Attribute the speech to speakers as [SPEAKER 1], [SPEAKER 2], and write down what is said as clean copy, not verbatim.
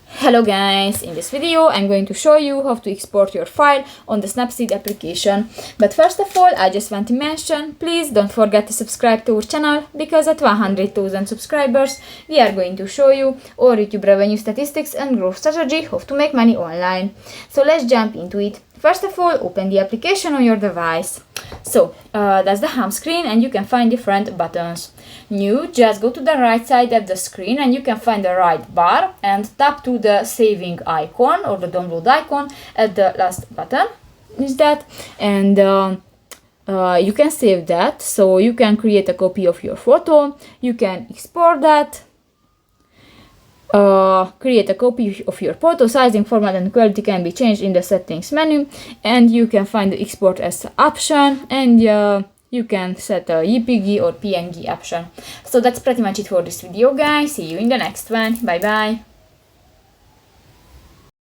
[SPEAKER 1] Hello guys, in this video I'm going to show you how to export your file on the Snapseed application. But first of all, I just want to mention, please don't forget to subscribe to our channel, because at 100,000 subscribers we are going to show you our YouTube revenue statistics and growth strategy, how to make money online. So let's jump into it. First of all, open the application on your device. So that's the home screen, and you can find different buttons. New, just go to the right side of the screen and you can find the right bar and tap to the saving icon or the download icon at the last button. Is that, and you can save that. So you can create a copy of your photo, you can export that, create a copy of your photo. Sizing, format and quality can be changed in the settings menu, and you can find the export as option, and you can set a JPG or PNG option. So that's pretty much it for this video, guys. See you in the next one. Bye bye.